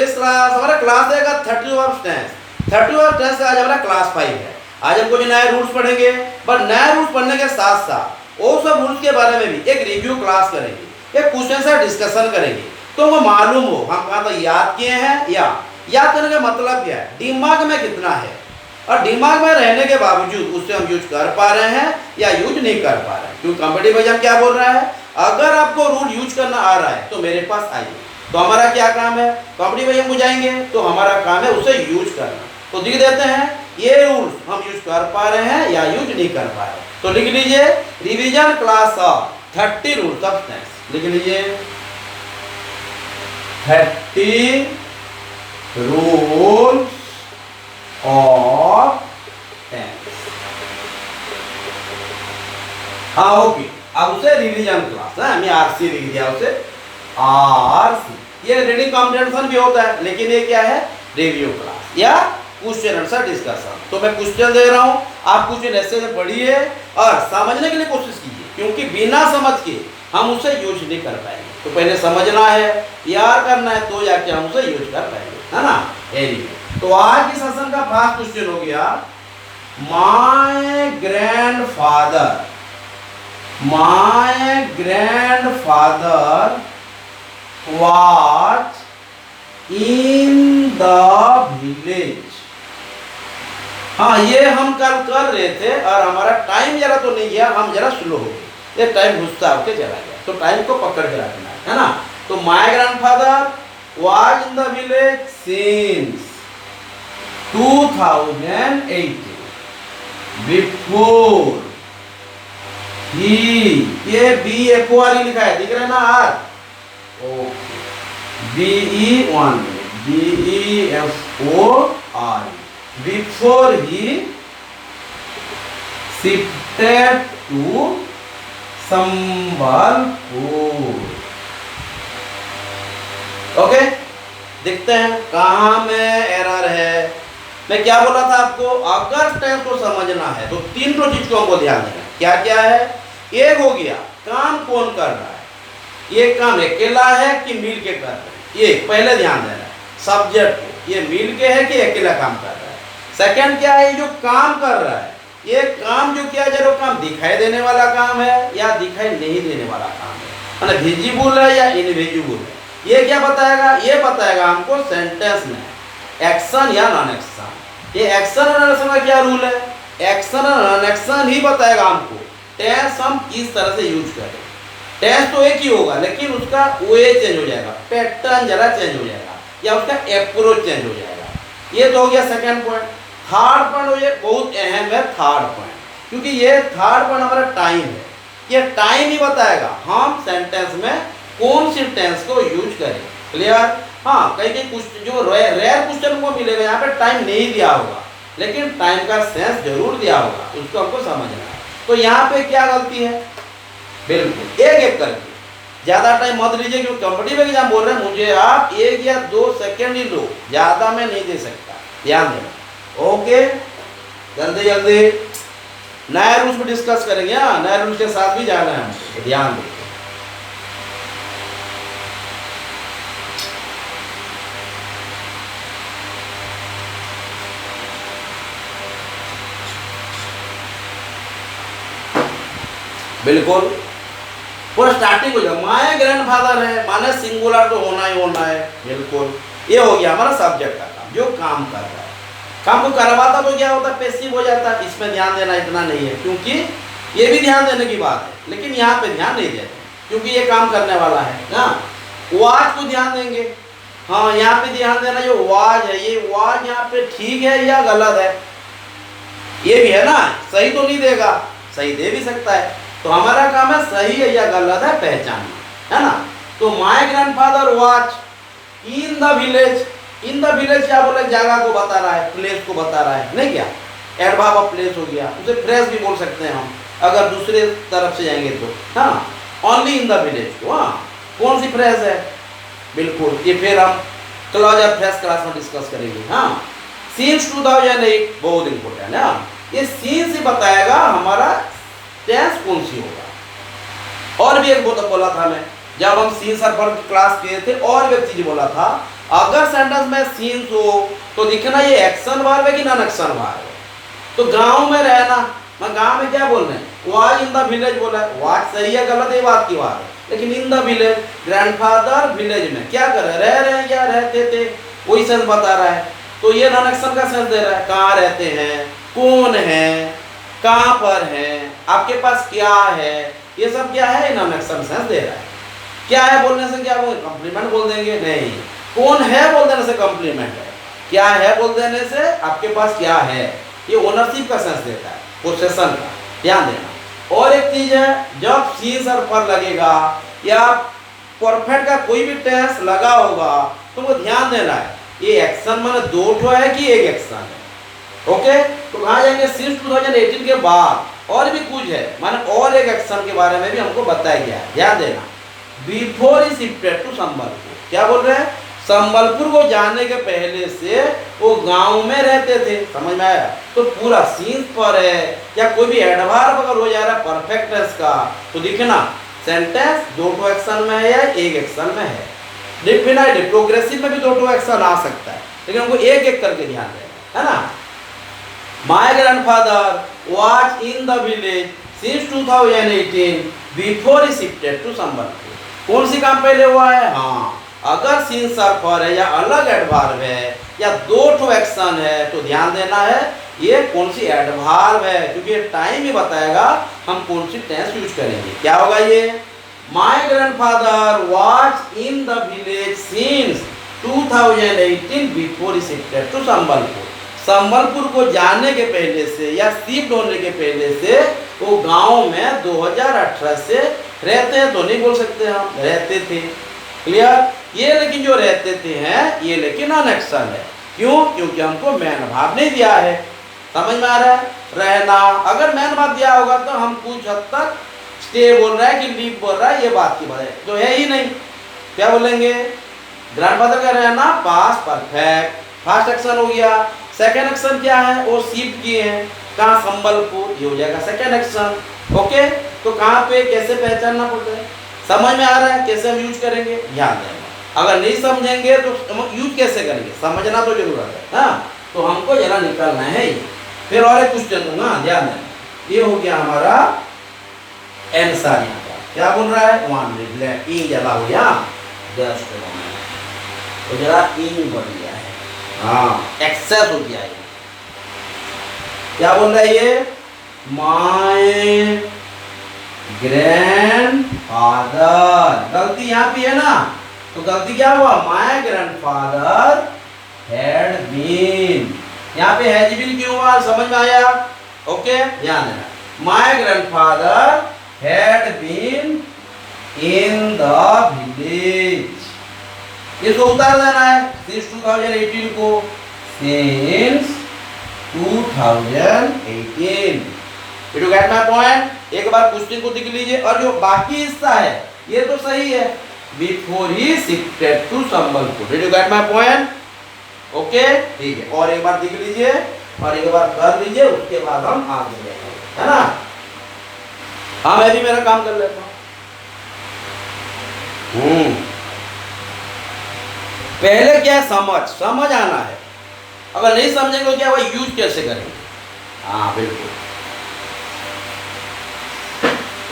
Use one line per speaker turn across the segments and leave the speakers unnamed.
इस क्लास हमारा क्लास रहेगा 30 वर्ब टेंस। 30 वर्ब टेंस का आज हमारा क्लास 5 है। आज हम कुछ नए रूल्स पढ़ेंगे, पर नए रूल्स पढ़ने के साथ साथ वो सब रूल्स के बारे में भी एक रिव्यू क्लास करेंगे, एक क्वेश्चन से डिस्कशन करेंगे, तो वो मालूम हो हम कहाँ तक याद किए हैं या याद करने का मतलब क्या है, दिमाग में कितना है, और दिमाग में रहने के बावजूद उससे हम यूज कर पा रहे हैं या यूज नहीं कर पा रहे हैं। क्योंकि कॉम्पिटिटिव एग्जाम क्या बोल रहा है, अगर आपको रूल यूज करना आ रहा है तो मेरे पास आइए। तो हमारा क्या काम है, कॉम्पिटिटिव एग्जाम को जाएंगे तो हमारा काम है उसे यूज करना। तो लिख देते हैं ये रूल्स हम यूज कर पा रहे हैं या यूज नहीं कर पा रहे। तो लिख लीजिए revision class of 30 rules of tense. लिख लीजिए 30 रूल्स ऑफ टेंस। हाँ ओके, अब उसे रिवीजन क्लास है, मैं आरसी लिख दिया उसे आरसी। ये रीडिंग कॉम्प्रिहेंशन भी होता है, लेकिन ये क्या है, रिव्यू क्लास या क्वेश्चन आंसर डिस्कशन। तो मैं क्वेश्चन दे रहा हूँ, आप क्वेश्चन ऐसे से पढ़िए और समझने के लिए कोशिश कीजिए, क्योंकि बिना समझ के हम उसे यूज नहीं कर पाएंगे। तो पहले समझना है, याद करना है, तो जाके हम उसे यूज कर पाएंगे, है ना। तो आज की सेशन का फर्स्ट क्वेश्चन हो गया, my grandfather was in the village। हाँ ये हम कल कर रहे थे और हमारा टाइम जरा तो नहीं गया, हम जरा स्लो हो गए, ये टाइम गुस्सा होके चला गया। तो टाइम को पकड़ के रखना है ना। तो my grandfather was in the village since 2018 before ये बी एफ आर लिखा है, दिख रहा है ना R, okay, BE1 BEFOR before he shifted to Sambalpur. Okay, देखते हैं कहाँ में एरर है। मैं क्या बोला था आपको, अगर टेंस को समझना है तो तीन चीज को हमको ध्यान देना है। क्या क्या है, एक हो गया काम कौन कर रहा है, ये काम अकेला है कि मिल के कर रहे हैं, ये पहले ध्यान देना है। सब्जेक्ट को ये मिल के है कि अकेला काम कर रहा है। सेकंड क्या है, जो काम कर रहा है ये काम जो किया जा रहा है, काम दिखाई देने वाला काम है या दिखाई नहीं देने वाला काम है, मतलब विजिबल है या इनविजिबल है। ये क्या बताएगा, ये बताएगा हमको सेंटेंस में एक्शन या नॉन एक्शन। ये एक्शन और नॉन एक्शन का क्या रूल है, एक्शन और नॉन एक्शन ही बताएगा हमको टेंस हम किस तरह से यूज करें। टेंस तो एक ही होगा, लेकिन उसका वे चेंज हो जाएगा, पैटर्न जरा चेंज हो जाएगा या उसका अप्रोच चेंज हो जाएगा। ये तो हो गया सेकंड पॉइंट। थर्ड पॉइंट ये बहुत अहम है, थर्ड पॉइंट, क्योंकि ये थर्ड पॉइंट हमारा टाइम है। ये टाइम ही बताएगा हम सेंटेंस में कौन सी टेंस को यूज करें। क्लियर। हाँ, कई क्वेश्चन जो रेयर क्वेश्चन को मिलेगा यहाँ पे टाइम नहीं दिया होगा, लेकिन टाइम का सेंस जरूर दिया होगा, उसको हमको समझना है। तो यहाँ पे क्या गलती है, बिल्कुल एक एक करके, ज्यादा टाइम मत लीजिए, क्योंकि कॉम्पिटिटिव एग्जाम बोल रहे हैं मुझे आप 1 या 2 सेकंड ही लो, ज्यादा मैं नहीं दे सकता, ध्यान देना। ओके, जल्दी जल्दी नए रूल्स पे डिस्कस करेंगे। हाँ, नए रूल्स के साथ भी जाना है हमको, ध्यान दें। बिल्कुल, पूरा स्टार्टिंग हो जाए, माय ग्रैंडफादर है माने सिंगुलर तो होना ही होना है। बिल्कुल, ये हो गया हमारा सब्जेक्ट का काम, जो काम कर रहा है। काम को करवाता तो क्या होता है, पैसिव हो जाता है। इसमें ध्यान देना इतना नहीं है, क्योंकि ये भी ध्यान देने की बात है, लेकिन यहाँ पे ध्यान नहीं देते, क्योंकि ये काम करने वाला है ना। वाज को ध्यान देंगे, हाँ यहाँ पे ध्यान देना, जो वाज है ये वाज यहाँ पे ठीक है या गलत है, ये भी है ना। सही तो नहीं देगा, सही दे भी सकता है, तो हमारा काम है सही है या गलत है पहचानना, है ना। तो my grandfather was in the village. In the village क्या बोले, जगह को बता रहा है, प्लेस को बता रहा है, नहीं क्या, एडवर्ब ऑफ प्लेस हो गया। उसे फ्रेज भी बोल सकते हैं हम अगर दूसरे तरफ से जाएंगे तो, हाँ ओनली इन द विलेज को। हाँ, कौन सी फ्रेज है, बिल्कुल ये फिर हम क्लॉज ऑफ फ्रेज क्लास में डिस्कस करेंगे। हाँ, सिंस 2008 बहुत इंपॉर्टेंट है। ये सिंस ही बताएगा हमारा टेंस कौन सी होगा। और भी एक बहुत बोला था मैं, जब हम सिंस और वर्ब क्लास किए थे, और भी एक चीज बोला था अगर सेंटेंस में सीन्स हो तो दिखना ये एक्शन वर्ब है कि नॉन एक्शन वर्ब है। तो गांव में रहना, मैं गांव में क्या बोल रहे हैं, वाज इन द विलेज बोला है, वाज सही है गलत है बात की बात है, लेकिन इन द विलेज, ग्रैंडफादर विलेज में क्या कर रहे हैं या रहते थे, वही सेंस बता रहा है। तो ये नॉन एक्शन का सेंस दे रहा है, कहाँ रहते हैं, कौन है, कहाँ पर है, आपके पास क्या है, ये सब क्या है, नॉन एक्शन सेंस दे रहा है। क्या है बोलने से क्या बोल, कॉम्प्लीमेंट बोल देंगे, नहीं, कौन है बोल देने से कॉम्प्लीमेंट है, क्या है बोल देने से आपके पास क्या है, ये ओनरशिप का सेंस देता है, पोसेशन का, ध्यान देना। और एक चीज है, जब सीन्स और पर लगेगा या परफेक्ट का कोई भी टेंस लगा होगा तो वो ध्यान देना है, ये एक्शन माने दो ठो है कि एक एक्शन है। ओके, तो कहाँ जाएंगे, सिंस 2018 के बाद और भी कुछ है, माने और एक एक्शन के बारे में भी हमको बताया गया है, ध्यान देना। Before he shifted to Sambalpur, क्या बोल रहे हैं, संबलपुर को जाने के पहले से वो गांव में रहते थे, समझ में आया। तो पूरा सीन पर है या कोई भी एडवर्ब अगर हो जा रहा है परफेक्ट टेंस का तो दिखना सेंटेंस दो टू एक्शन में है या एक एक्शन में है। डिफिनाइट प्रोग्रेसिव में भी दो टू एक्शन आ सकता है, लेकिन हमको एक एक करके ध्यान देना है ना। My grandfather was in the village since 2018 before he shifted to Sambalpur. कौन सी काम पहले हुआ है, हाँ, अगर सिंस और फॉर है या अलग एडवर्ब है या दो टू एक्शन है तो ध्यान देना है ये कौन सी एडवर्ब है, क्योंकि ये टाइम ही बताएगा हम कौन सी टेंस यूज करेंगे। क्या होगा ये, my grandfather was in the village since 2018 before he shifted to Sambalpur. Sambalpur को जाने के पहले से या शिफ्ट होने के पहले से वो गांव में 2018 से रहते हैं, तो नहीं बोल सकते हम, रहते थे। क्लियर, ये लेकिन जो रहते थे हैं ये लेकिन नॉन एक्शन है, क्यों, क्योंकि हमको मैन भाव नहीं दिया है, समझ में आ रहा है। रहना अगर मैन भाव दिया होगा तो हम कुछ हद तक स्टे बोल रहा है कि लीव बोल रहा है, ये बात की बात है, तो है ही नहीं, क्या बोलेंगे, ग्रैंडफादर का रहना पास्ट परफेक्ट, फर्स्ट एक्शन हो गया। सेकेंड एक्शन क्या है, वो शिफ्ट किए हैं, कहाँ, संबलपुर, ये हो जाएगा सेकेंड एक्शन। ओके, तो कहाँ पे कैसे पहचानना पड़ता है, समझ में आ रहा है, कैसे हम यूज करेंगे, ध्यान देना। अगर नहीं समझेंगे तो हम यूज कैसे करेंगे, समझना तो जरूरत है, हाँ, तो हमको जरा निकालना है ये। फिर और एक क्वेश्चन दूंगा, ध्यान देना। ये हो गया हमारा आंसर, यहाँ का क्या बोल रहा है, वन रिप्लाई ई जला हो गया, जस्ट तो जरा ई बढ़ गया है, हाँ, एक्सेस हो गया है। क्या बोल रहा है ये, माय ग्रैंडफादर, गलती यहाँ पे है ना, तो गलती क्या हुआ, माय ग्रैंडफादर हैड बीन, यहाँ पे हैज बीन क्यों हुआ, समझ में आया। ओके, ध्यान देना, my grandfather had been in the village, इसको उतार देना है सिंस 2018 को, since 2018। You get my point. एक बार क्वेश्चन को देख लीजिए, और जो बाकी हिस्सा है ये तो सही है, before he shifted to Sambalpur. You get my point, okay, ठीक है। और एक बार देख लीजिए और एक बार कर लीजिए, उसके बाद हम आगे बढ़ेंगे, है ना। हाँ, मैं भी मेरा काम कर लेता हूँ। पहले क्या है, समझ आना है, अगर नहीं समझेंगे तो क्या, वह यूज कैसे करेंगे। हाँ बिल्कुल,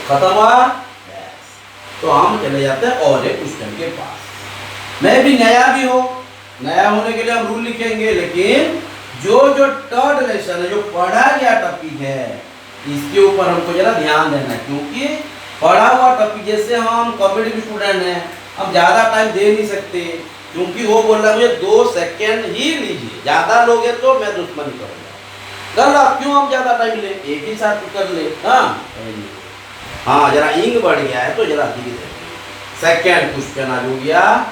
खत्म हुआ। तो हम चले जाते हैं और एक क्वेश्चन के पास। मैं भी नया भी हो, नया होने के लिए हम रूल लिखेंगे, लेकिन जो थर्ड लेसन है, जो पढ़ा गया टॉपिक है, इसके ऊपर हमको जरा ध्यान देना है, क्योंकि पढ़ा हुआ टॉपिक, जैसे हम कॉम्पिटिटिव स्टूडेंट हैं, हम ज़्यादा टाइम दे नहीं सकते, क्योंकि वो बोल रहा है मुझे 2 सेकेंड ही लीजिए, ज़्यादा लोगे तो मैं दुश्मनी करूँगा। गलत, क्यों हम ज़्यादा टाइम ले, एक ही साथ कर ले। हाँ, जरा इंग बढ़ गया है तो जरा धीरे। सेकेंड क्वेश्चन आ हो गया,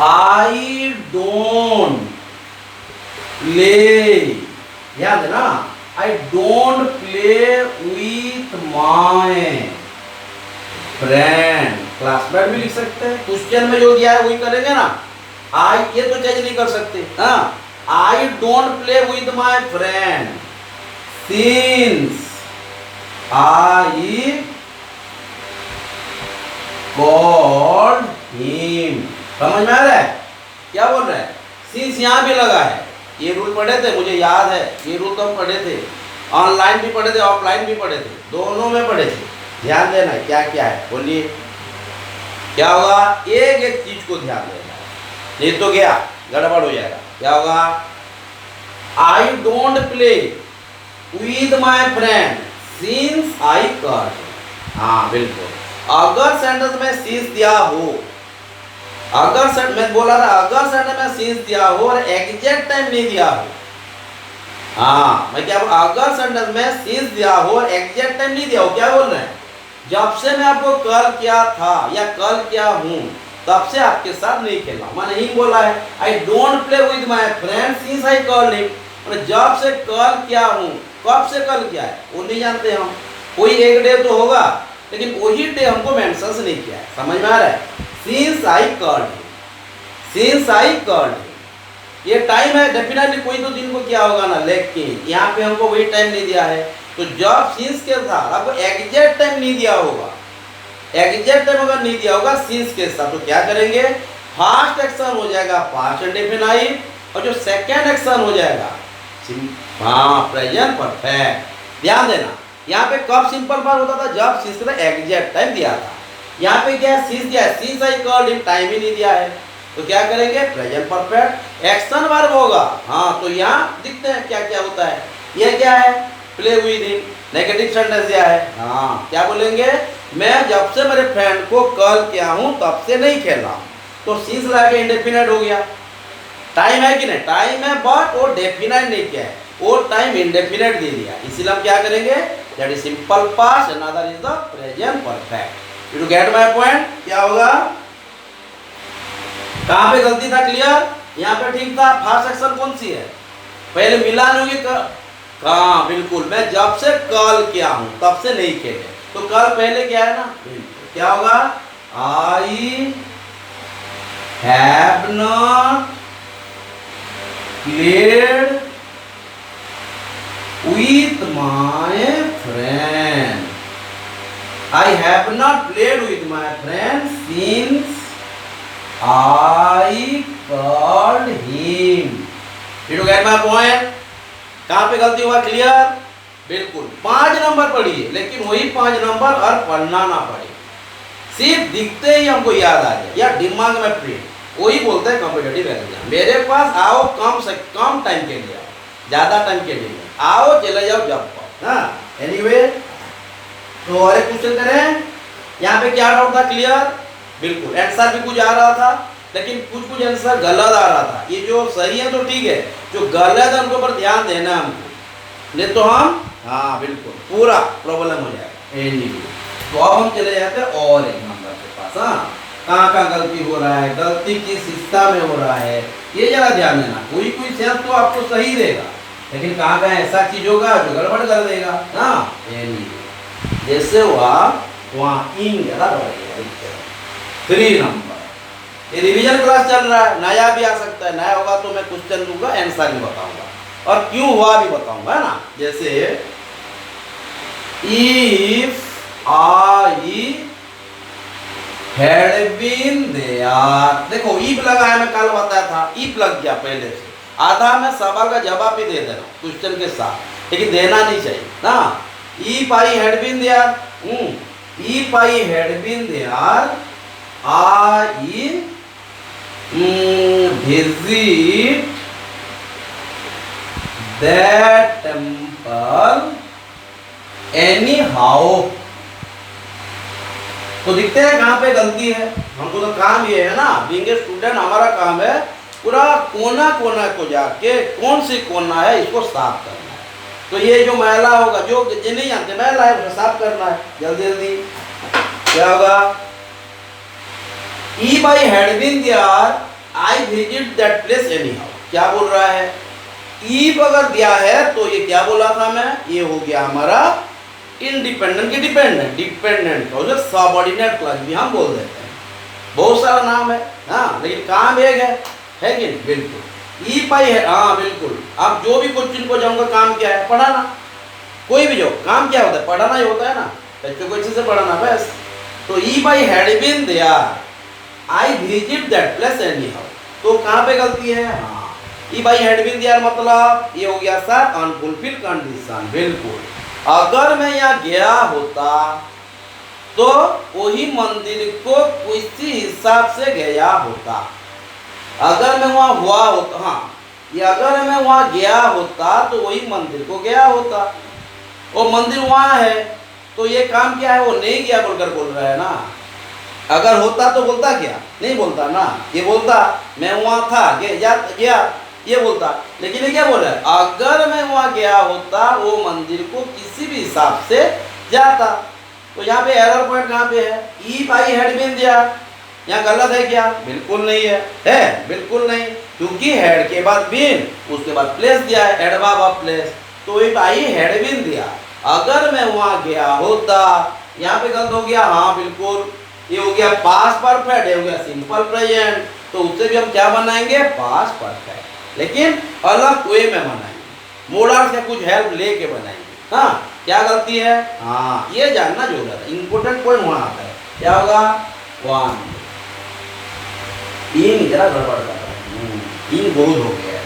आई डोंट प्ले, याद है ना, I don't play with my friend, classmate भी लिख सकते हैं, क्वेश्चन में जो दिया है वही करेंगे ना। आई ये तो चेंज नहीं कर सकते, हाँ, I don't play with my friend since I called him, समझ में आ रहा है। क्या बोल रहे हैं, सिंस यहाँ भी लगा है। ये रूल पढ़े थे, मुझे याद है, ये रूल तो हम पढ़े थे, ऑनलाइन भी पढ़े थे, ऑफलाइन भी पढ़े थे, दोनों में पढ़े थे। ध्यान देना क्या क्या है, बोलिए क्या होगा, एक एक चीज को ध्यान देना, नहीं तो क्या गड़बड़ हो जाएगा। क्या होगा, I don't play with my friend since I cot. हाँ बिल्कुल, अगर सेंटेंस में सिंस दिया हो, अगर सेंटेंस में बोला था, अगर सेंटेंस में सिंस दिया हो और एग्जैक्ट टाइम नहीं दिया हो, हाँ मैं क्या बोल, अगर सेंटेंस में सिंस दिया हो और एग्जैक्ट टाइम नहीं दिया हो, क्या बोल रहे हैं, जब से मैं आपको कल क्या था या कल क्या हूं तब से आपके साथ नहीं खेला। मैंने नहीं बोला है I don't play with my friend since I called him, जब से कल क्या हूं, कब से कल क्या है वो नहीं जानते हम। कोई एक डे तो होगा लेकिन वही डे हमको मेंशन नहीं किया है, समझ में आ रहा है। Since I called him, since I called him, ये टाइम है, डेफिनेटली कोई तो दिन को क्या होगा ना, लेकिन यहाँ पे हमको वही टाइम नहीं दिया है। तो जब सिंस के साथ आपको एग्जैक्ट टाइम नहीं दिया होगा, एग्जैक्ट टाइम अगर नहीं दिया होगा सिंस के साथ, तो क्या करेंगे, फर्स्ट एक्शन हो जाएगा पास्ट इंडेफिनाइट और जो सेकंड एक्शन हो जाएगा हाँ प्रेजेंट परफेक्ट। ध्यान देना, यहाँ पे कब सिंपल पास्ट होता था, जब सिंस का एग्जैक्ट टाइम दिया था। यहाँ पे क्या है, सिंस दिया है, since I called him, time ही नहीं दिया है, तो क्या करेंगे, प्रेजेंट परफेक्ट एक्शन वर्ब होगा। हाँ तो यहाँ दिखते हैं क्या क्या होता है, ये क्या है, play with him, negative sentence दिया है। हाँ क्या बोलेंगे, मैं जब से मेरे फ्रेंड को कल किया हूं तब से नहीं खेला, तो सिंस लगा के इंडेफिनाइट हो गया। टाइम है कि नहीं, टाइम है, बट वो डेफिनाइट नहीं किया है, वो टाइम इंडेफिनाइट दे दिया, इसीलिए हम क्या करेंगे, that is simple past, another is the present perfect. You get my point, क्या होगा, कहां पे गलती था, क्लियर, यहाँ पे ठीक था। फर्स्ट एक्शन कौन सी है, पहले मिलान होगी, हाँ बिल्कुल, मैं जब से कल किया हूं तब से नहीं खेले, तो कल पहले क्या है ना, क्या होगा, I have not played with my friend, I have not played with my friend since I called him. You get my point, कहां पे गलती हुआ, क्लियर, बिल्कुल। 5 नंबर पढ़िए, लेकिन वही 5 नंबर और पढ़ना ना पड़े, सिर्फ दिखते ही हमको याद आ जाए या दिमाग में प्रिंट, वही बोलते हैं कॉम्पिटिटिव एग्जाम। मेरे पास आओ कम से कम टाइम के लिए, ज्यादा टाइम के लिए आओ, चले जाओ जब पाओ। हाँ एनीवे, तो और एक क्वेश्चन करें, यहाँ पे क्या डाउट था, क्लियर, बिल्कुल, आंसर भी कुछ आ रहा था लेकिन कुछ कुछ आंसर गलत आ रहा था। ये जो सही है तो ठीक है, जो गलत है उनके ऊपर ध्यान देना है हमको, नहीं तो हम हाँ बिल्कुल पूरा प्रॉब्लम हो जाएगा। तो अब हम चले जाते हैं और एक नंबर के पास। हाँ कहाँ कहाँ गलती हो रहा है, गलती किस हिस्सा में हो रहा है, ये जरा ध्यान देना। कोई कोई सेंस तो आपको सही देगा, लेकिन कहाँ कहाँ ऐसा चीज होगा जो गड़बड़ कर देगा। हाँ जैसे वहाँ इंग जरा बढ़ेगा। 3 नंबर, ये रिवीजन क्लास चल रहा है, नया भी आ सकता है, नया होगा तो मैं क्वेश्चन दूंगा, आंसर भी बताऊंगा और क्यों हुआ भी बताऊंगा, है ना। जैसे if I had been there, देखो इफ लगा है, मैं कल बताया था, इफ लग गया पहले से, आधा मैं सवाल का जवाब भी दे दे रहा हूँ क्वेश्चन के साथ, लेकिन देना नहीं चाहिए ना। If I had been there, if I had been there I visit that temple anyhow। तो दिखते हैं कहाँ पे गलती है, हमको तो काम ये है ना, बीइंग ए स्टूडेंट हमारा काम है पूरा कोना कोना को जाके कौन सी कोना है इसको साफ करना है। तो ये जो मैला होगा, जो नहीं जानते मैला है उसे साफ करना है जल्दी जल्दी। क्या होगा, If I had been there, I visit that place anyhow। क्या बोल रहा है, if अगर दिया है तो ये क्या बोला था मैं, ये हो गया हमारा इंडिपेंडेंट की डिपेंडेंट, डिपेंडेंट और सबऑर्डिनेट क्लॉज भी हम बोल देते हैं, बहुत सारा नाम है हाँ, लेकिन काम एक है कि नहीं, बिल्कुल। if I है हाँ बिल्कुल। अब जो भी क्वेश्चन को जाऊंगा, काम क्या है, पढ़ाना। कोई भी जो काम क्या होता है, पढ़ाना ही होता है ना, बच्चों को अच्छे से पढ़ाना बस। तो if I had been there, I visit that place anyhow। तो तो कहाँ पे गलती है? हाँ, ये भाई हैड बीन दिया मतलब ये हो गया सर अनफुलफिल कंडीशन। बिल्कुल, अगर मैं यहाँ गया होता तो वही मंदिर को किसी हिसाब से गया होता। अगर मैं वहाँ हुआ होता, हाँ, ये अगर मैं वहाँ गया होता तो वही मंदिर को गया होता। वो मंदिर वहाँ है तो ये काम क्या है, वो नहीं गया बोलकर बोल रहा है ना। अगर होता तो बोलता क्या? नहीं बोलता ना, ये बोलता मैं वहाँ था, गया, ये बोलता। लेकिन ये क्या बोल रहा है? अगर मैं वहाँ गया होता वो मंदिर को किसी भी हिसाब से जाता। तो यहाँ पे एरर पॉइंट कहाँ पे है? इफ आई हैड बीन दिया, यहाँ गलत है क्या? बिल्कुल नहीं है बिल्कुल नहीं, क्योंकि हैड के बाद बीन, उसके बाद प्लेस दिया है, एडवर्ब ऑफ प्लेस। तो इफ आई हैड बीन दिया, अगर मैं वहाँ गया होता, यहाँ पे गलत हो गया। हाँ बिल्कुल, ये हो गया पास्ट परफेक्ट, ये हो गया सिंपल प्रेजेंट। तो उससे भी हम क्या बनाएंगे? पास्ट परफेक्ट, लेकिन अलग वे में बनाएंगे, मोडल से कुछ हेल्प लेके बनाएंगे। हाँ, क्या गलती है? हाँ, ये जानना जरूरत है, इंपोर्टेंट पॉइंट वहां आता है। क्या होगा? वन इन जरा गड़बड़ कर रहा है, इन बहुत हो गया है।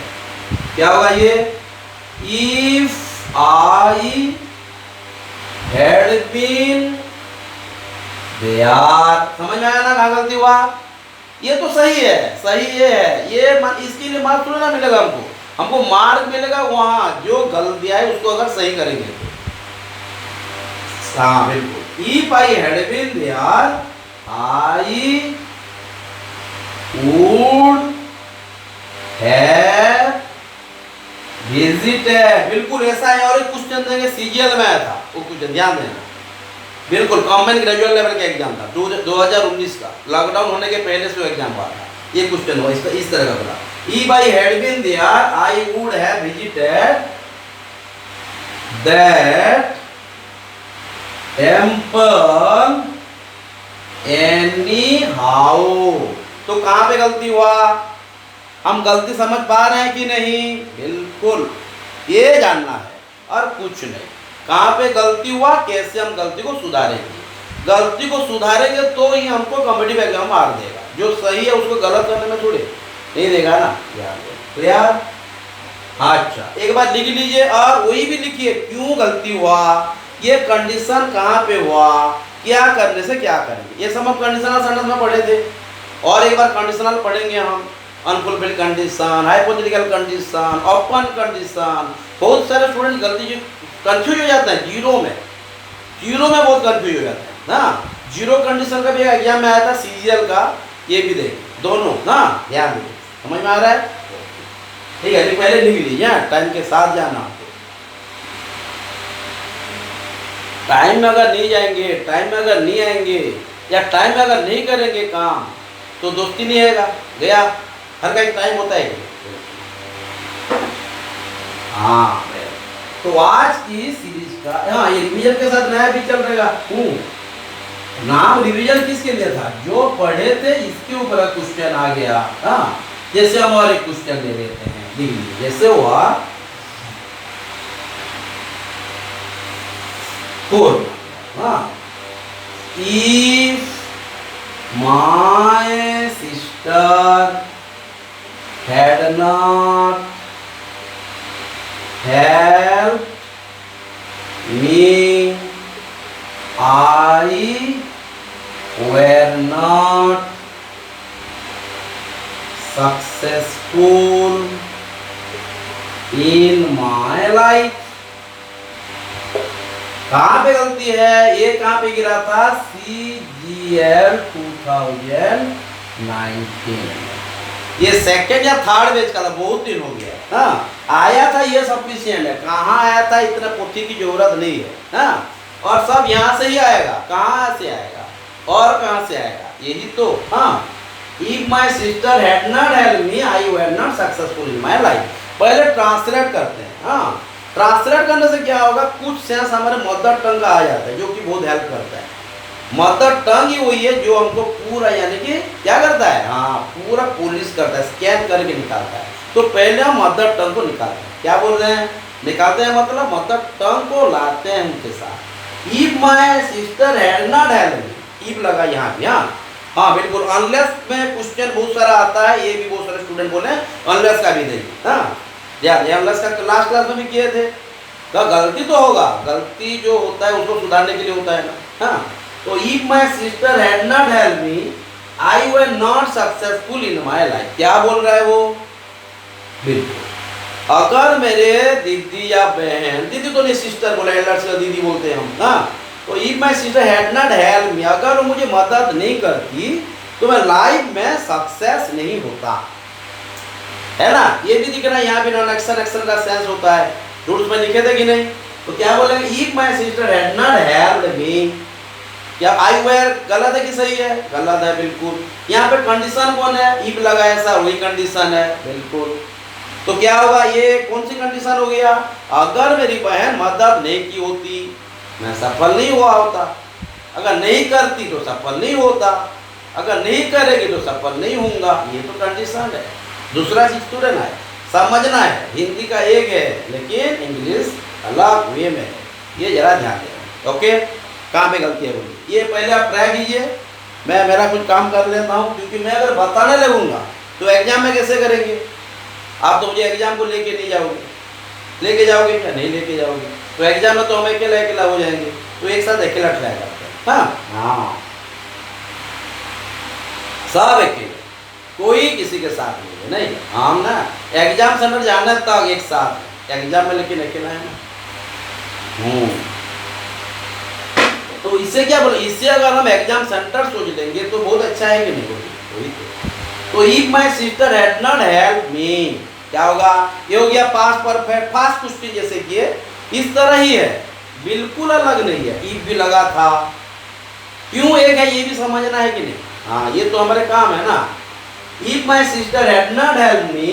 क्या होगा ये? If I had been there. समझ में आया ना कहाँ गलती हुआ? ये तो सही है, सही है, ये इसके लिए मार्क थोड़ा ना मिलेगा हमको मार्क मिलेगा वहां जो गलती है उसको अगर सही करेंगे तो। हाँ बिल्कुल, if I had been there I would have visited. बिल्कुल ऐसा है। और एक क्वेश्चन देंगे सीजीएल में आया था, वो क्वेश्चन ध्यान देना। बिल्कुल कॉमन ग्रेजुएट लेवल का एग्जाम था 2019 का, लॉकडाउन होने के पहले से एग्जाम हुआ था। ये क्वेश्चन हुआ इस तरह का बोला, if I had been there I would have visited that temple anyhow. तो कहां पे गलती हुआ? हम गलती समझ पा रहे हैं कि नहीं? बिल्कुल, ये जानना है और कुछ नहीं। कहां पे गलती हुआ, कैसे हम गलती को सुधारेंगे। गलती को सुधारेंगे तो ही हमको कॉम्पिटिटिव एग्जाम मार्क देगा। जो सही है उसको गलत करने में थोड़े नहीं देगा ना। क्लियर? अच्छा, एक बार लिख लीजिए और वही भी लिखिए क्यों गलती हुआ, ये कंडीशन कहाँ पे हुआ, क्या करने से क्या करेंगे। ये सब हम कंडीशनल सेंटेंस में पढ़े थे, और एक बार कंडीशनल पढ़ेंगे हम। Unfulfilled condition, hypothetical condition, open condition. बहुत सारे स्टूडेंट गलती कंफ्यूज हो जाते हैं जीरो में बहुत कंफ्यूज हो जाते हैं ना। जीरो कंडीशन का भी एग्जाम में आया था सीजीएल का, ये भी देख दोनों ना, ध्यान दीजिए। समझ में आ रहा है? ठीक है, पहले लिख लीजिए, टाइम के साथ जाना आपको। टाइम में अगर नहीं जाएंगे, टाइम में अगर नहीं आएंगे, या टाइम में अगर नहीं करेंगे काम, तो दोस्ती नहीं आएगा। गया, हर का एक टाइम होता है। हाँ, तो आज की सीरीज का, हाँ, ये रिवीजन के साथ नया भी चल रहेगा। नाम रिवीजन किसके लिए था? जो पढ़े थे इसके ऊपर क्वेश्चन आ गया। हाँ, जैसे हम और एक क्वेश्चन ले लेते हैं, जैसे हुआ 4। हाँ, if my sister had not helped me, I were not successful in my life। कहाँ पे गलती है? ये कहाँ पे गिरा था? CGL 2019। ये सेकंड या थर्ड बैच का था, बहुत दिन हो गया। हाँ, आया था, ये सफिशिएंट है। कहाँ आया था? इतना पोथी की जरूरत नहीं है। हाँ, और सब यहाँ से ही आएगा। कहाँ से आएगा और कहाँ से आएगा? यही तो। हाँ, if my sister had not help me I were not successful in my life. पहले ट्रांसलेट करते हैं। हाँ, ट्रांसलेट करने से क्या होगा, कुछ सेंस हमारे मदर टंग का आ जाता है, जो कि बहुत हेल्प करता है। मदर टंग ही वही है जो हमको पूरा, यानी कि क्या करता है? हाँ, पूरा पॉलिश करता है, स्कैन करके निकालता है। तो पहले हम मदर टंग को निकालते हैं। क्या बोल रहे हैं? निकालते हैं मतलब मदर टंग को लाते हैं उनके साथ। If my sister had not help me, if लगा यहाँ भी। हाँ, बिल्कुल, अनलेस में क्वेश्चन बहुत सारा आता है, ये भी बहुत सारे स्टूडेंट बोले अनलेस का भी देंगे। हाँ याद है, अनलेस का लास्ट क्लास में भी किए थे। तो गलती तो होगा, गलती जो होता है उसको सुधारने के लिए होता है ना। हाँ तो if my sister had not help me I were not successful in my life. क्या बोल रहा है वो? बिल्कुल, अगर मेरे दीदी या बहन, दीदी तो नहीं सिस्टर बोला, एल्डर्स का दीदी बोलते हैं हम। हाँ तो if my sister had not help me, अगर वो मुझे मदद नहीं करती तो मैं लाइफ में सक्सेस नहीं होता, है ना। ये भी दिख रहा है यहाँ भी नॉन एक्शन एक्शन का सेंस होता है, रूल्स में लिखे थे कि नहीं। तो क्या बोलेंगे? If my sister had not helped me, क्या आई वेयर गलत है कि सही है? गलत है बिल्कुल। यहाँ पे कंडीशन कौन है? इफ लगा ऐसा, वही कंडीशन है बिल्कुल। तो क्या होगा? ये कौन सी कंडीशन हो गया? अगर मेरी बहन मदद नहीं की होती मैं सफल नहीं हुआ होता, अगर नहीं करती तो सफल नहीं होता, अगर नहीं करेगी तो सफल नहीं होऊंगा। ये तो कंडीशन है। दूसरा चीज स्टूडेंट है, समझना है, हिंदी का एक है लेकिन इंग्लिश अलग वे में है, ये जरा ध्यान देना। ओके, कहाँ पे गलती है बोलिए? ये पहले आप ट्राई कीजिए, मैं मेरा कुछ काम कर लेता हूँ, क्योंकि मैं अगर बताने लगूंगा तो एग्जाम में कैसे करेंगे? आप तो मुझे एग्जाम को लेके नहीं जाओगे, लेके जाओगे क्या? नहीं लेके जाओगे। तो एग्जाम में तो हम अकेला अकेला हो जाएंगे, तो एक साथ अकेला ट्राई करते हैं। हाँ सब अकेले, कोई किसी के साथ नहीं। हम ना एग्जाम सेंटर जाने तक एक साथ एग्जाम में, लेकिन अकेला है ना। तो इससे क्या बोले? इससे अगर हम एग्जाम सेंटर सोच लेंगे तो बहुत अच्छा है कि नहीं बोलिए? तो if my sister had not help me, क्या होगा? ये हो गया पास्ट परफेक्ट, फास्ट क्वेश्चन जैसे कि इस तरह ही है, बिल्कुल अलग नहीं है। इफ भी लगा था, क्यों एक है ये भी समझना है कि नहीं? हाँ ये तो हमारे काम है ना। If my sister had not help me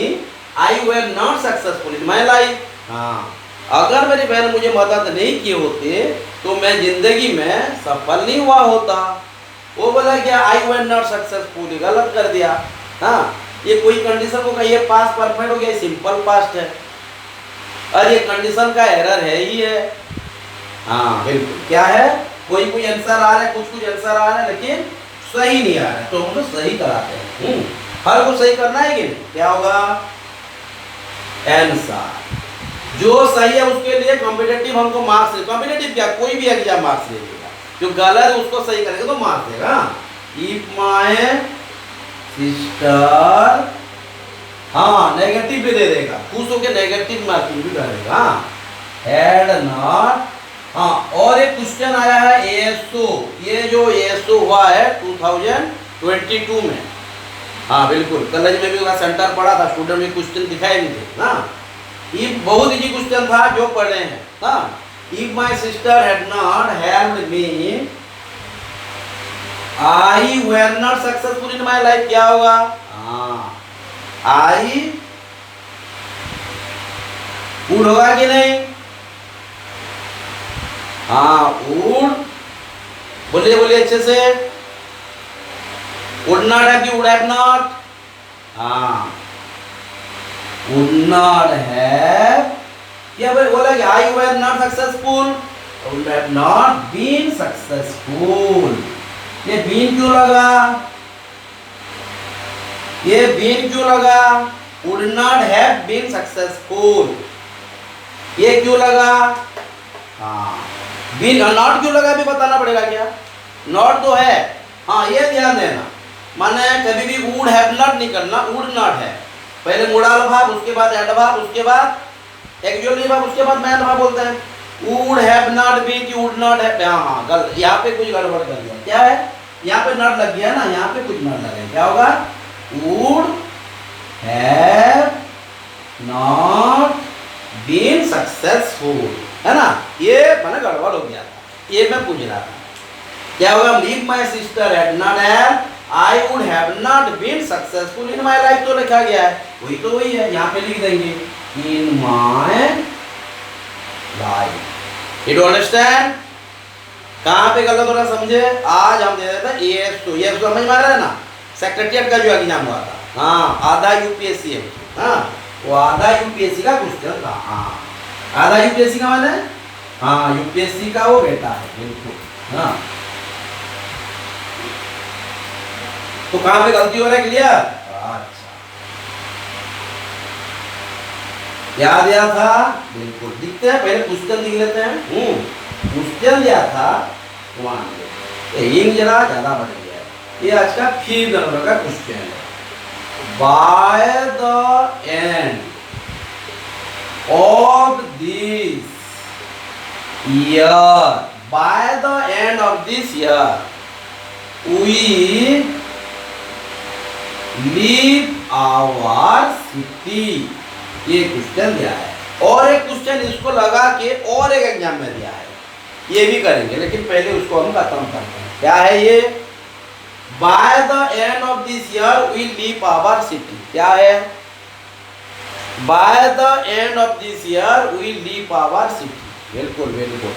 I were not successful in my life. हाँ अगर मेरी बहन मुझे मदद नहीं किए होते तो मैं जिंदगी में सफल नहीं हुआ होता। वो बोला क्या? आई वर नॉट सक्सेसफुल, गलत कर दिया। हाँ ये कोई कंडीशन को कहिए पास्ट परफेक्ट हो गया, सिंपल पास्ट है, और ये कंडीशन का एरर है ही है। हाँ बिल्कुल, क्या है? कोई कोई आंसर आ रहा है, कुछ कुछ आंसर आ रहा है लेकिन सही नहीं आ रहा है, तो हम लोग सही कराते हैं। हर को सही करना है कि नहीं? क्या होगा? आंसर जो सही है उसके लिए कॉम्पिटिटिव हमको मार्क्स दे। कॉम्पिटिटिव क्या, कोई भी एग्जाम मार्क्स देगा, जो गलत है उसको सही करेगा तो मार्क्स देगा। इफ माय सिस्टर, हाँ नेगेटिव भी दे देगा, खुश होकर नेगेटिव मार्किंग भी करेगा। हैड नॉट, हाँ और एक क्वेश्चन आया है एएसओ, ये जो एएसओ हुआ है 2022 में। हाँ बिल्कुल, कॉलेज में भी उसका सेंटर पड़ा था, स्टूडेंट में क्वेश्चन दिखाए भी थे। हाँ ये बहुत इजी क्वेश्चन था जो पढ़े हैं। हाँ if my sister had not helped me I were not successful in my life, क्या होगा? हाँ आई वुड होगा कि नहीं? हाँ वुड, बोलिए बोलिए अच्छे से। वुड नॉट है कि वुड हैव नॉट? हाँ would not have, क्या बोला कि I were not successful, would have not been successful। ये been क्यों लगा? ये been क्यों लगा? would not have been successful, ये क्यों लगा? हाँ been, not क्यों लगा भी बताना पड़ेगा क्या? not तो है, हाँ ये ध्यान देना, माने कभी भी would have not नहीं करना, would not है, पहले मोडाल भाव, उसके बाद एडवर्ब, उसके बाद एक्चुअली भाव, उसके बाद मैन भाव बोलते हैं। वुड हैव नॉट बीन की वुड नॉट है, हाँ गलत, यहाँ पे कुछ गड़बड़ कर दिया। क्या है? यहाँ पे नॉट लग गया ना, यहाँ पे कुछ नॉट लगे, क्या होगा? Would have not been successful, है ना। ये मैंने गड़बड़ हो गया था, ये मैं पूछ रहा था। क्या होगा? If my sister had not have I would have not been successful in my life, तो लिखा गया है, वही तो वही है, यहाँ पे लिख देंगे in my life। You do understand? कहाँ पे गलत हो रहा समझे? आज हम दे देते हैं ES2, ये समझ में आ रहा है ना, सेक्रेटरिएट का जो एग्जाम हुआ था। हाँ आधा यूपीएससी है, हाँ वो आधा यूपीएससी का क्वेश्चन था। हाँ आधा यूपीएससी का माने, हाँ यूपीएससी का वो बेटा है बिल्कुल। हाँ तो कहाँ पे गलती हो रहा है? क्लियर? अच्छा क्या दिया था? बिल्कुल दिखते हैं, पहले क्वेश्चन लिख लेते हैं। क्वेश्चन दिया था 1, इंक जरा ज्यादा बढ़ गया। ये आज का 5th नंबर का क्वेश्चन है। By the end of this year, by the end of this year we leave our city. ये क्वेश्चन दिया है। और एक क्वेश्चन इसको लगा के और एक एग्जाम में दिया है, ये भी करेंगे, लेकिन पहले उसको हम खत्म करते हैं। क्या है ये? By the end of this year we leave our city. क्या है? By the end of this year we leave our city. बिल्कुल बिल्कुल।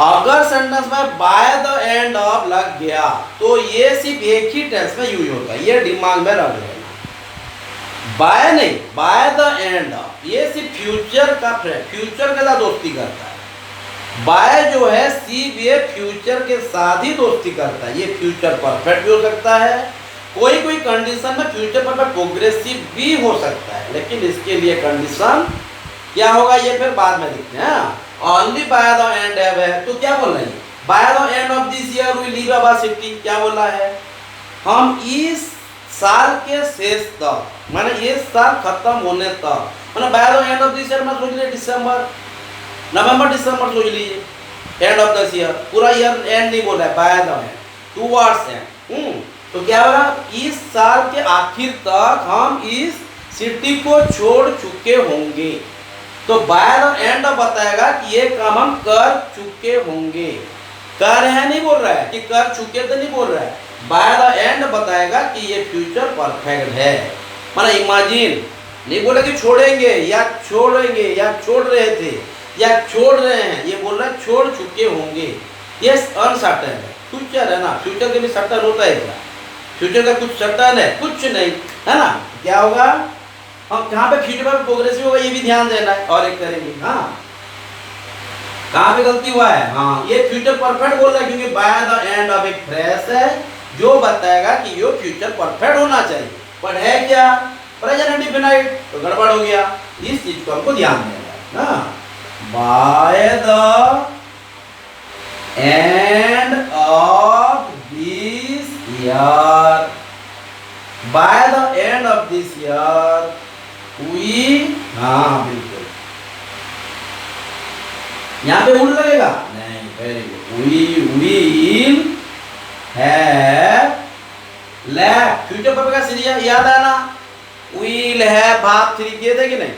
अगर सेंटेंस में बाय द एंड ऑफ लग गया तो ये सिर्फ एक ही टेंस में यूज होता है, ये दिमाग में रख लेना। बाय नहीं, बाय द एंड ऑफ ये सिर्फ फ्यूचर का, फ्यूचर के साथ दोस्ती करता है। बाय जो है सिर्फ ये फ्यूचर के साथ ही दोस्ती करता है। ये फ्यूचर परफेक्ट भी हो सकता है, कोई कोई कंडीशन में फ्यूचर परफेक्ट प्रोग्रेसिव भी हो सकता है, लेकिन इसके लिए कंडीशन क्या होगा ये फिर बाद में देखते हैं। ओनली बाय द एंड है तो क्या बोल रहे हैं? By the end of this year we leave our city. क्या बोला है? हम इस साल के शेष तक, माने ये साल खत्म होने तक, माने bye the end of this year में सोच लीजिए दिसंबर, नवंबर दिसंबर सोच लीजिए, एंड ऑफ दिस ईयर, पूरा ईयर एंड नहीं बोल रहा है, by the and, towards and. तो क्या होगा? इस साल के आखिर तक हम इस सिटी को छोड़ चुके होंगे। तो बाय द एंड बताएगा कि ये काम हम कर चुके होंगे। कर रहे हैं नहीं बोल रहा है कि कर चुके तो नहीं बोल रहा है। बाय द एंड बताएगा कि ये फ्यूचर परफेक्ट है। माना इमेजिन नहीं बोले कि छोड़ेंगे या छोड़ेंगे या छोड़ रहे थे या छोड़ रहे हैं, ये बोल रहा है छोड़ चुके होंगे। ये अनसर्टेन है, फ्यूचर है ना, फ्यूचर के भी सर्टन होता है क्या? फ्यूचर का कुछ सर्टन है? कुछ नहीं है ना। क्या होगा? हम कहाँ पे फ्यूचर पर प्रोग्रेसिव होगा ये भी ध्यान देना है। और एक करेंगे, हाँ कहाँ पे गलती हुआ है? हाँ ये फ्यूचर परफेक्ट बोल रहा है क्योंकि बाय द एंड ऑफ एक फ्रेज है जो बताएगा कि ये फ्यूचर परफेक्ट होना चाहिए, पर है क्या? प्रेजेंट इंडेफिनिट, तो गड़बड़ हो गया। इस चीज को हमको ध्यान देना है ना। By the end of this year, by the end of this year we, हाँ बिल्कुल, यहाँ पे उड़ लगेगा नहीं, very good, we will have left, future perfect का सीरिया याद है ना, विल हैव भाग 3 किए थे कि नहीं?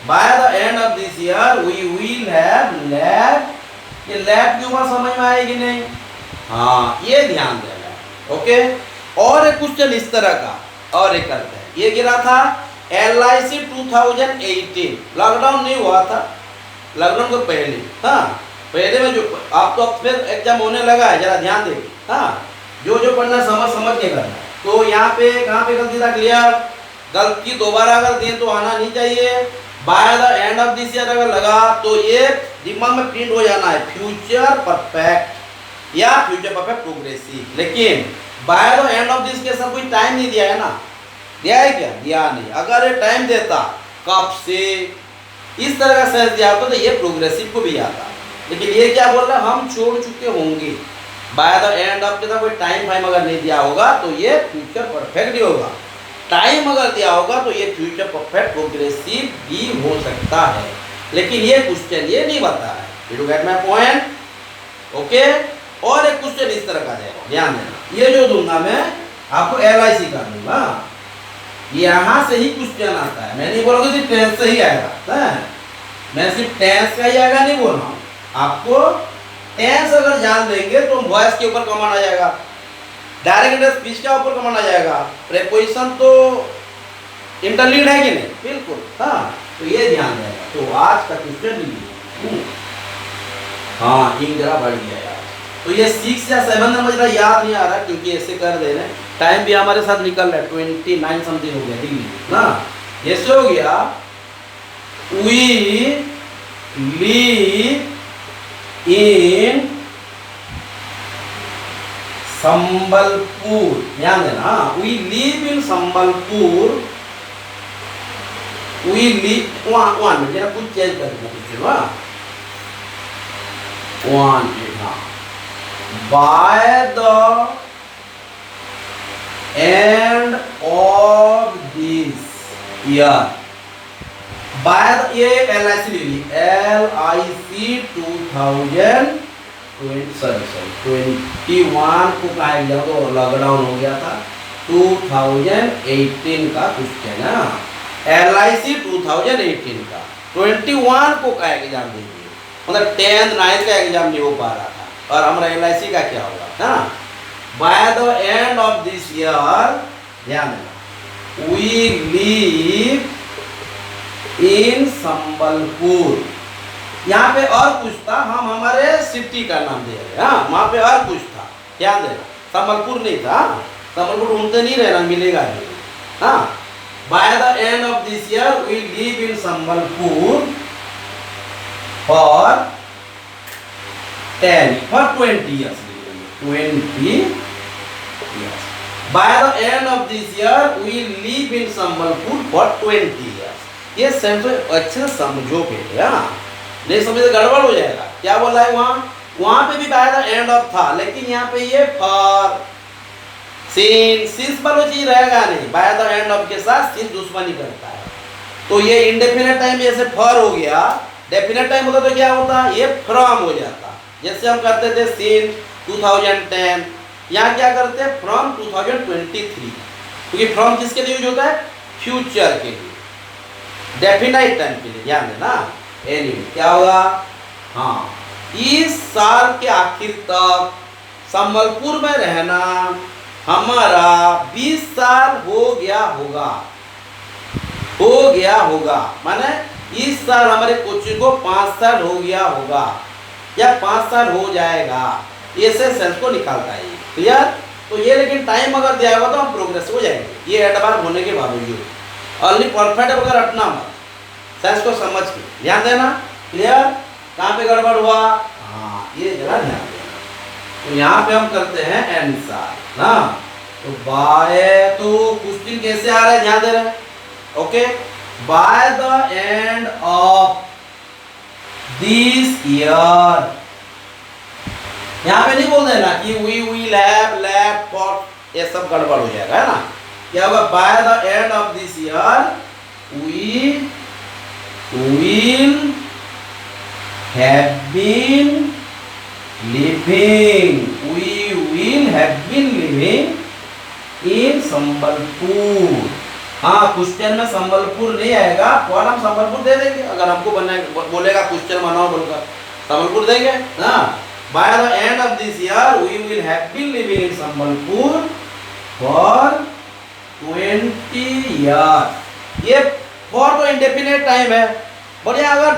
By the end of this year we will have left, ये लेफ्ट की बात समझ में आएगी नहीं? हाँ ये ध्यान देना। ओके, और एक क्वेश्चन इस तरह का और एक करते हैं। ये गिरा था LIC 2018, लॉकडाउन नहीं हुआ था, लॉकडाउन को पहले, हाँ पहले में जो आप तो फिर एग्जाम होने लगा है, जरा ध्यान देखिए। हाँ जो जो पढ़ना समझ के करना। तो यहाँ पे कहाँ पे गलती था? क्लियर, गलती दोबारा अगर दें तो आना नहीं चाहिए। Bye the end of this year अगर लगा तो ये दिमाग में प्रिंट हो जाना है, फ्यूचर परफेक्ट या फ्यूचर परफेक्ट प्रोग्रेसिव। लेकिन bye the end of this के साथ कोई टाइम नहीं दिया है ना, दिया है क्या? दिया नहीं। अगर ये टाइम देता कब से, इस तरह का सेंस दिया होता तो ये प्रोग्रेसिव को भी आता। लेकिन ये क्या बोल रहा है? हम छोड़ चुके होंगे। बाय द एंड ऑफ के साथ कोई टाइम अगर नहीं दिया होगा तो ये फ्यूचर परफेक्ट ही होगा। टाइम अगर दिया होगा तो ये फ्यूचर परफेक्ट प्रोग्रेसिव भी हो सकता है। लेकिन ये क्वेश्चन ये नहीं बता है। You get my point? Okay, और एक क्वेश्चन इस तरह का देगा, ध्यान देना। ये जो दूंगा मैं आपको LIC कर दूंगा, यहाँ से ही क्वेश्चन आता है। मैं नहीं बोलूँगा सिर्फ टेंस से ही आएगा, मैं सिर्फ टेंस का ही आएगा नहीं बोल रहा हूँ आपको। टेंस अगर जान लेंगे तो वॉइस के ऊपर कमांड आ जाएगा, डायरेक्ट स्पीच के ऊपर कमांड आ जाएगा, प्रीपोजिशन तो इंटरलीड है कि नहीं? बिल्कुल, हाँ तो ये ध्यान देगा। तो आज का क्वेश्चन लीजिए। हाँ इंक जरा बढ़ गया यार, तो ये 6 या 7 नंबर जरा याद नहीं आ रहा क्योंकि ऐसे कर दे रहे हैं। टाइम भी हमारे साथ निकल रहा है, 29 समथिंग हो गया ना। ऐसे हो गया, वी लिव इन संबलपुर, ध्यान देना, we live in Sambalpur we live one में जरा कुछ चेंज कर देना कुछ ना one by the end of this year by ये LIC ले ली LIC 2021 को कहा गया तो लॉकडाउन हो गया था 2018 का क्वेश्चन है LIC 2018 का 21 को का एग्जाम दीजिए मतलब 10th 9th का एग्जाम नहीं हो पा रहा था और हमारा LIC का क्या होगा है ना by the end of this year ध्यान देना वी लिव इन संबलपुर यहाँ पे और कुछ था हम हमारे सिटी का नाम दे रहे हैं वहां पे और कुछ था ध्यान देना संबलपुर नहीं था संबलपुर ढूंढते नहीं रहना मिलेगा नहीं हाँ by the end of this year we live in Sambalpur for 20 years 20 years by the end of this year we live in Sambalpur for 20 years ये सेंटेंस अच्छे से समझो पहले नहीं समझे तो गड़बड़ हो जाएगा क्या बोला है वहां पे भी बाय द एंड ऑफ था लेकिन यहाँ पे ये फॉर सिंस पर वो चीज रहेगा नहीं बाय द एंड ऑफ के साथ सिंस दुश्मनी करता है तो ये इंडेफिनेट टाइम जैसे फॉर हो गया डेफिनेट टाइम होता तो क्या होता ये फ्रॉम हो जाता जैसे हम करते थे सिंस 2010 यहाँ क्या करते हैं फ्रॉम 2023 क्योंकि फ्रॉम किसके लिए यूज होता है फ्यूचर के लिए डेफिनाइट टाइम के लिए ध्यान देना एनीवे क्या होगा हाँ इस साल के आखिर तक संबलपुर में रहना हमारा 20 साल हो गया होगा माने इस साल हमारे कोचिंग को 5 साल हो गया होगा या 5 साल हो जाएगा ऐसे सेंस को निकालता है क्लियर तो ये लेकिन टाइम अगर दिया होगा तो हम प्रोग्रेस हो जाएंगे ये एडवांस होने के बावजूद ओनली परफेक्ट अगर रटना मत सेंस को समझ के ध्यान देना क्लियर कहाँ पे गड़बड़ हुआ हाँ ये जगह ध्यान देना तो यहाँ पे हम करते हैं आंसर ना तो बाय तो क्वेश्चन कैसे आ रहा है ध्यान दे रहे हैं okay bye the end of this year यहाँ पे नहीं बोल देना कि वी विल हैव फॉर ये सब गड़बड़ हो जाएगा है ना क्या होगा by the end of this year we will have been living we will have been living in Sambalpur हाँ क्वेश्चन में संबलपुर नहीं आएगा और हम संबलपुर दे देंगे अगर हमको बोलेगा क्वेश्चन बनाओ बोलकर संबलपुर देंगे ना by the end of this year we will have been living in Sambalpur for 20 years ये फॉर तो इंडेफिनेट टाइम है बढ़िया अगर